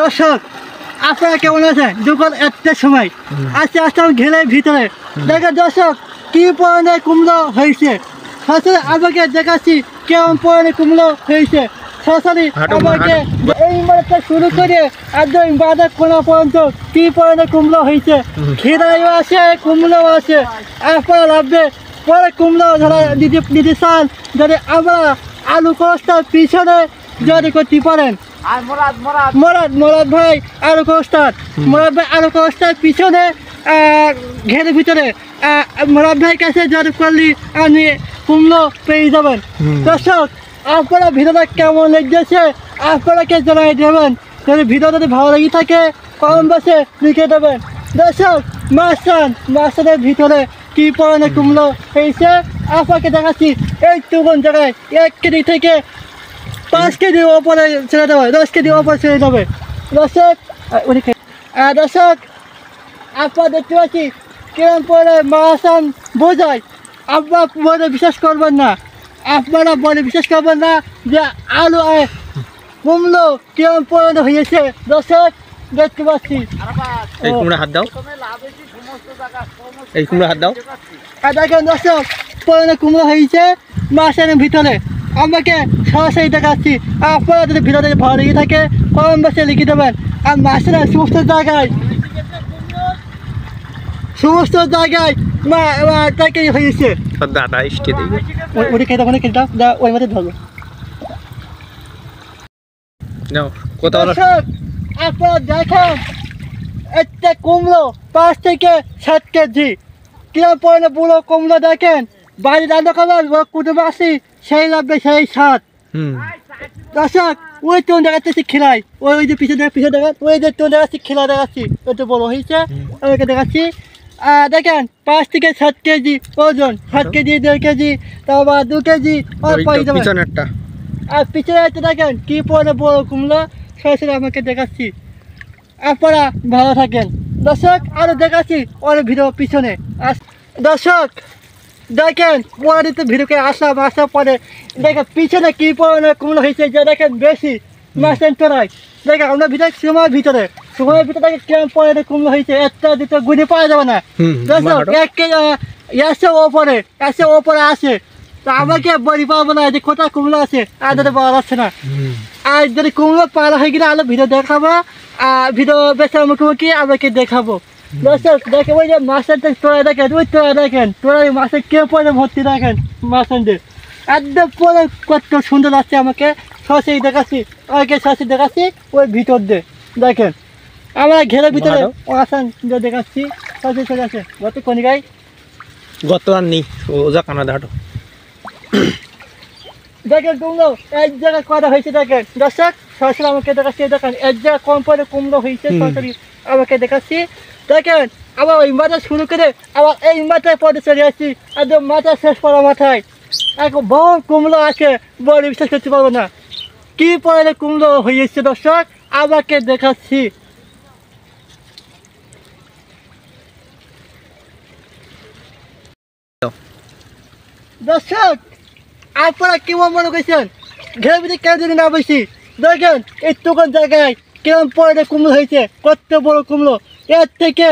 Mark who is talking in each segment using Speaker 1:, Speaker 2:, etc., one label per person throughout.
Speaker 1: দর্শক আপনারা কেমন আছেন? দুপুর 1টার সময় আস্তে আস্তে আমি ঘেরের ভিতরে দেখেন দর্শক কি পরিমাণে কুমড়ো হয়েছে। সরাসরি আমাকে দেখাচ্ছি কেমন পরিমাণে কুমড়ো হয়েছে। সরাসরি আমাকে এই মাঠটা শুরু করে একদম বাজার কোনা পর্যন্ত কি পরিমাণে কুমড়ো হয়েছে। ঘেরাইও আছে, কুমড়ো আছে। আপনারা লাগবে পরে কুমড়ো ধরা দিতে চান যদি আমরা আলু কষ্টার পিছনে যদি করতে পারেন। মোরাদ ভাই আলু কষ্টার, মোরাদ ভাই আলু কষ্টার পিছনে ঘেরের ভিতরে মোরাদ ভাই কাছে যদি করলি আপনি কুমড়ো পেয়ে যাবেন। দর্শক আপনারা ভিডিওটা কেমন লেগেছে আপনারাকে জানাই দেবেন। যদি ভিডিও যদি ভালো লেগে থাকে কমেন্ট বক্সে লিখে দেবেন। দর্শক মাছটার ভিতরে কি পরিমাণে কুমড়ো হয়েছে আপনাকে দেখাচ্ছি। এই টুকুন জায়গায় 1 কেজি থেকে 5 কেজির ওপরে ছেড়ে দেবে, 10 কেজির ওপরে ছেড়ে দেবে। দর্শক আপনারা দেখতে পাচ্ছি কিরম পরে মাছ বোঝায়। আপনারা বলে বিশ্বাস করবেন না, আপনারা বলে বিশ্বাস করবেন না যে আলু কুমড়ো কিরম পরিমাণে হয়েছে। দর্শক দেখতে পাচ্ছি
Speaker 2: এই কুমড়া হাত দাও, এই কুমড়া হাত দাও।
Speaker 1: দেখেন দর্শক পরিমাণে কুমড়ো হয়েছে মাছের ভিতরে। আমাকে সরাসরি দেখাচ্ছি। আপনারা যদি ভিডিওটা ভালো লেগে থাকে কমেন্ট বক্সে লিখে দেবেন। আর মাছের সমস্ত জায়গায় তাকে হয়েছে।
Speaker 2: দাদা ইস্টে দিবে
Speaker 1: ওটা খেতে ওখানে খেতে দাও, ওই মধ্যে ধরবো।
Speaker 2: নাও কত
Speaker 1: দর্শক আপনারা দেখেন একটা কুমড়ো 5 থেকে 7 কেজি কিরম পরিমাণে বুড়ো কুমড়ো। দেখেন বাড়ি রান্না করবেন কুটুম আসি সেই লাগবে সেই স্বাদ। দর্শক ওই তো দেখাচ্ছি খিলাই, ওই যে পিছনে দেখা, ওই যে তো দেখাচ্ছি খিলা দেখাচ্ছি, ওই তো বড় হয়েছে ওইকে দেখাচ্ছি। দেখেন 5 থেকে 7 কেজি ওজন, 7 কেজি 1.5 কেজি তারপর 2 কেজি
Speaker 2: পিছনেরটা।
Speaker 1: আর পিছনে দেখেন কি পরে বড় কুমড়ো। সরাসরি আমাকে দেখাচ্ছি। আপনারা ভালো থাকেন দর্শক। আরও দেখাচ্ছি অনেক ভিডিও পিছনে। দর্শক দেখেন পরে ভিডিওকে আসার পরে দেখেন পিছনে কি পরিমাণে কুমড়ো হয়েছে। যে দেখেন বেশি মাছের তোরাই দেখেন আমরা সময়ের ভিতরে দেখেন কেমন পরিমাণে কুমড়ো হয়েছে। একটা দুটো গুনে পাওয়া যাবে না। দর্শক 1 কেজি এসে ওপরে আসে তা আমাকে বলি পাবো না যে কোথায় কুমড়ো আছে আর যদি পাওয়া যাচ্ছে না। আর যদি কুমড়ো পাওয়া হয়ে গেলে আরো ভিডিও দেখাবো, ভিডিও বেশি মুখোমুখি আমাকে দেখাবো। দর্শক দেখে ওই যে মাছের তোরা দেখেন, ওই তোরা দেখেন, তোরা মাছের কে পরে ভর্তি দেখেন মাছের একদম পরে কত সুন্দর লাগছে। আমাকে সরাসরি দেখাচ্ছি, আমাকে সরাসরি দেখাচ্ছি ওই ভিতর দিয়ে দেখেন আমরা ঘেরের ভিতরে আসান দেখাচ্ছি। সরাসরি চলে আসে গত কোন গাই
Speaker 2: গত আর নেই ওজা কানা দাঁড়ো।
Speaker 1: দেখেন কুমড়ো এক জায়গায় করা হয়েছে। দেখেন দর্শক সরাসরি আমাকে দেখাচ্ছি। দেখেন এক জায়গায় কম পরে কুমড়ো হয়েছে, সরাসরি আমাকে দেখাচ্ছি। দেখেন আবার ওই মাথা শুরু করে আবার এই মাথায় পরে চলে আসছি একদম মাথা শেষ পড়া মাথায় এখন বড় কুমড়ো আছে বলে বিশ্বাস করতে পারবো না কি পরে কুমড়ো হয়েছে। দর্শক আমাকে দেখাচ্ছি। দর্শক আপনারা কেমন মনে করছেন ঘেরের ভিতরে কেন যদি না বসি। দেখেন এই টুকুন জায়গায় কেমন পরে কুমড়ো হয়েছে, কত বড় কুমড়ো। 1 থেকে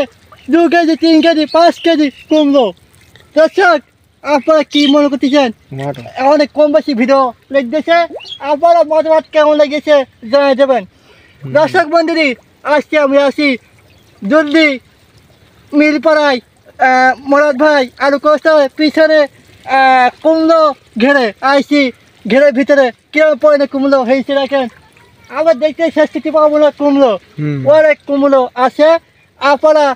Speaker 1: 2 কেজি 3 কেজি 5 কেজি কুমড়ো। দর্শক আপনারা কি মনে করতেছেন? অনেক কম বেশি ভিডিও লেগেছে। আপনারা মতামত কেমন লেগেছে জানিয়ে দেবেন। দর্শক বন্ধুরি আজকে আমি আসি জলদি মিলপাড়ায় মোরাদ ভাই আলু কষ্টার পিছনে কুমড়ো ঘেরে আইসি। ঘেরের ভিতরে কেমন পরিমাণে কুমড়ো হয়েছে দেখেন। আবার দেখতে শেষ করতে পারবো না কুমড়ো, অনেক কুমড়ো আছে। আপনারা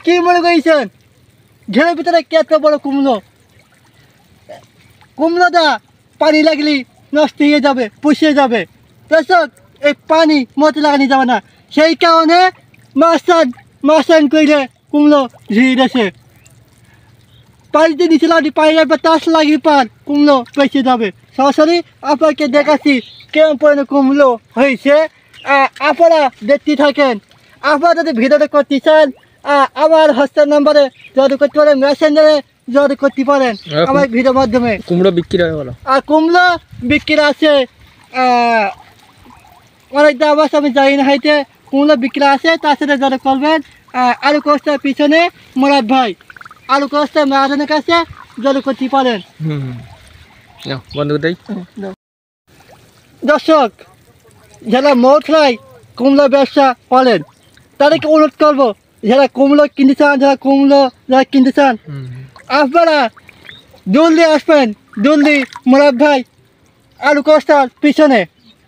Speaker 1: কি মনে করছেন ঘেরের ভিতরে কত বড় কুমড়ো? কুমড়োটা পানি লাগলে নষ্ট হয়ে যাবে, পুষিয়ে যাবে। দর্শক এই পানি মতে লাগানো যাবে না, সেই কারণে মাছান করে কুমড়ো ঝিয়ে গেছে। পানিতে নিচে লাগি পানি লাগবে, তাস লাগি পান কুমড়ো পেঁচে যাবে। সরাসরি আপনাকে দেখাচ্ছি কেমন পরিমাণে কুমড়ো হয়েছে। আপনারা দেখতে থাকেন। আপনারা যদি ভিডিওটা করতে চান আমার হোয়াটসঅ্যাপ নাম্বারে যোগাযোগ করতে পারেন, মেসেঞ্জারে যোগাযোগ করতে পারেন আমার ভিডিওর মাধ্যমে।
Speaker 2: কুমড়ো বিক্রি হয় বলো।
Speaker 1: আর কুমড়ো বিক্রি আছে অনেক দাম আছে, আমি জানি না হাইতে কুমড়ো বিক্রি আছে, তার সাথে যোগাযোগ করবেন। আলু কোস্টার পিছনে মোরাদ ভাই, আলু কোস্টার মহাজনের কাছে যোগাযোগ করতে পারেন।
Speaker 2: নাও বন্ধু দেই।
Speaker 1: দর্শক, যারা মৌথরাই কুমড়ো ব্যবসা করেন তাদেরকে অনুরোধ করবো, যারা কুমড়ো কিনতে চান, যারা কিনতে চান, আপনারা জলদি আসবেন। জলদি মোরাদ ভাই আলু কোস্টার পিছনে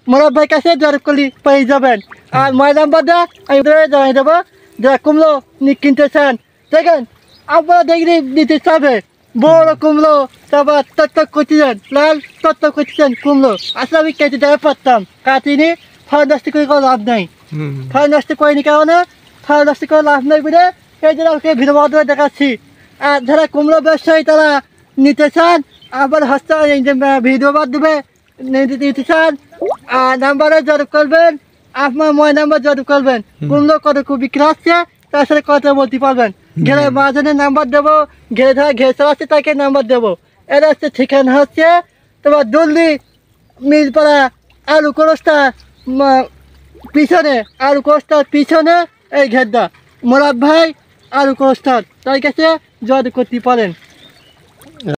Speaker 1: মোরাদ ভাই কাছে যোগাযোগ করলে পেয়ে যাবেন। আর মোবাইল নাম্বারটা আমি জানিয়ে দেবো, যারা কুমড়ো কিনতে চান। দেখেন, আপনারা দেখলে নিতে চাবে বড় কুমড়ো, তারপর টকটক করতেছেন, লাল টকটক করতেছেন কুমড়ো। আসলে আমি কেটে দেওয়া পারতাম, কাটিনি। ফল নষ্ট করে কোনো লাভ নেই, ফল নষ্ট করিনি কারণে ফল নষ্ট করে লাভ নেই বলে এই জন্য আমাকে ভিডিও মাধ্যমে দেখাচ্ছি। আর যারা কুমড়ো ব্যবসায়ী তারা নিতে চান, আবার হস্তে ভিডিও মাধ্যমে নিতে চান, আর নাম্বারে যোগাযোগ করবেন। আপনার মোবাইল নাম্বার যোগাযোগ করবেন, কুমড়ো কত বিক্রি হচ্ছে তার সাথে কথা বলতে পারবেন। ঘেরে মহাজনের নাম্বার দেবো, ঘেরে ধরা ঘেরে চালাচ্ছে তাকে নাম্বার দেবো। এটা হচ্ছে ঠিকানা হচ্ছে তোমার দিল্লি মিলপাড়া আলু কোস্টার পিছনে, আলু কোস্টার পিছনে এই ঘেরদা মোরাদ ভাই আলু কোস্টার, তার কাছে যোগাযোগ করতে পারেন।